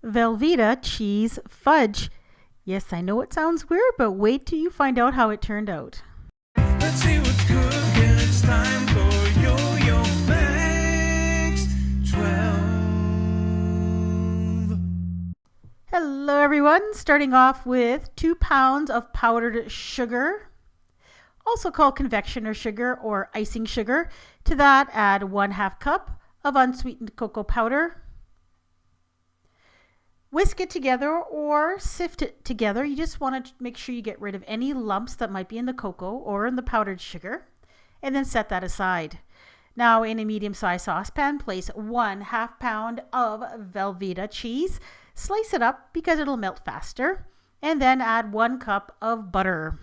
Velveeta Cheese Fudge. Yes, I know it sounds weird, but wait till you find out how it turned out. Let's see what's cooking. It's time for yoyomax12. Hello everyone, starting off with 2 pounds of powdered sugar, also called confectioner sugar or icing sugar. To that, add 1/2 cup of unsweetened cocoa powder. Whisk it together or sift it together. You just want to make sure you get rid of any lumps that might be in the cocoa or in the powdered sugar, and then set that aside. Now in a medium-sized saucepan, place 1/2 pound of Velveeta cheese. Slice it up because it'll melt faster, and then add 1 cup of butter.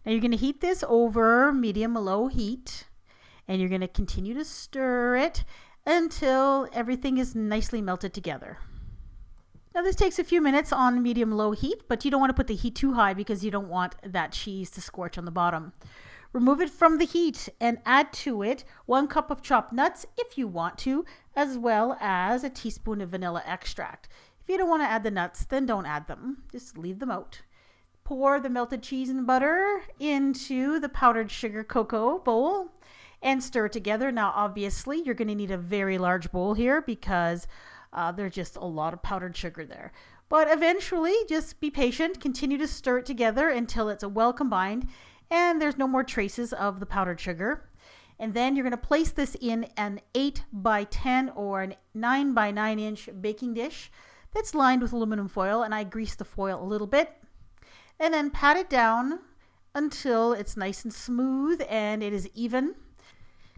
Now you're going to heat this over medium-low heat, and you're going to continue to stir it until everything is nicely melted together. Now this takes a few minutes on medium-low heat, but you don't want to put the heat too high because you don't want that cheese to scorch on the bottom. Remove it from the heat and add to it 1 cup of chopped nuts if you want to, as well as a teaspoon of vanilla extract. If you don't want to add the nuts, then don't add them. Just leave them out. Pour the melted cheese and butter into the powdered sugar cocoa bowl and stir it together. Now obviously you're going to need a very large bowl here because there's just a lot of powdered sugar there. But eventually, just be patient, continue to stir it together until it's well combined and there's no more traces of the powdered sugar. And then you're going to place this in an 8 by 10 or a 9 by 9 inch baking dish that's lined with aluminum foil, and I grease the foil a little bit. And then pat it down until it's nice and smooth and it is even.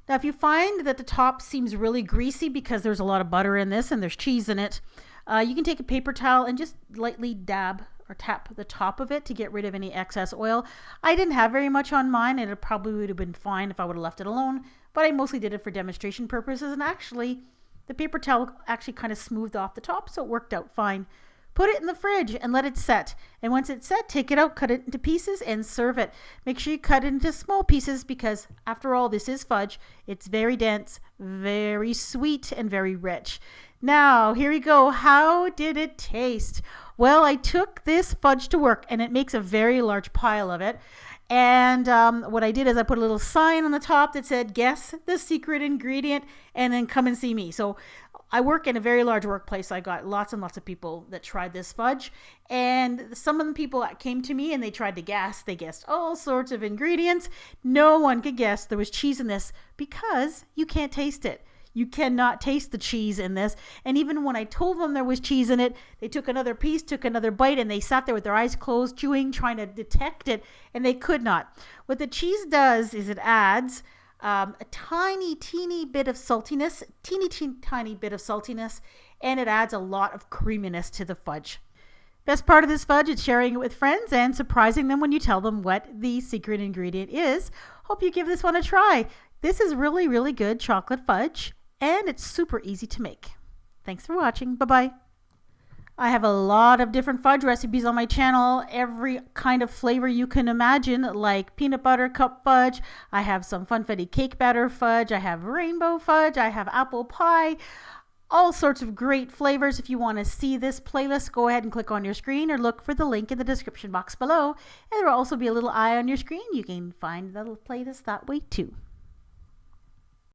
Now, if you find that the top seems really greasy because there's a lot of butter in this and there's cheese in it, you can take a paper towel and just lightly dab or tap the top of it to get rid of any excess oil. I didn't have very much on mine, and it probably would have been fine if I would have left it alone, but I mostly did it for demonstration purposes, and actually the paper towel actually kind of smoothed off the top, so it worked out fine. Put it in the fridge and let it set. And once it's set, take it out, cut it into pieces, and serve it. Make sure you cut it into small pieces because, after all, this is fudge. It's very dense, very sweet, and very rich. Now, here we go. How did it taste? Well, I took this fudge to work, and it makes a very large pile of it. And what I did is I put a little sign on the top that said, "Guess the secret ingredient, and then come and see me." So I work in a very large workplace. I got lots and lots of people that tried this fudge, and some of the people that came to me and they tried to guess, they guessed all sorts of ingredients. No one could guess there was cheese in this because you can't taste it. You cannot taste the cheese in this. And even when I told them there was cheese in it, they took another piece, took another bite, and they sat there with their eyes closed, chewing, trying to detect it, and they could not. What the cheese does is it adds a teeny bit of saltiness, tiny bit of saltiness, and it adds a lot of creaminess to the fudge. Best part of this fudge is sharing it with friends and surprising them when you tell them what the secret ingredient is. Hope you give this one a try. This is really, really good chocolate fudge, and it's super easy to make. Thanks for watching. Bye-bye. I have a lot of different fudge recipes on my channel, every kind of flavor you can imagine, like peanut butter cup fudge. I have some funfetti cake batter fudge. I have rainbow fudge. I have apple pie. All sorts of great flavors. If you want to see this playlist, go ahead and click on your screen or look for the link in the description box below. And there will also be a little eye on your screen. You can find the playlist that way too.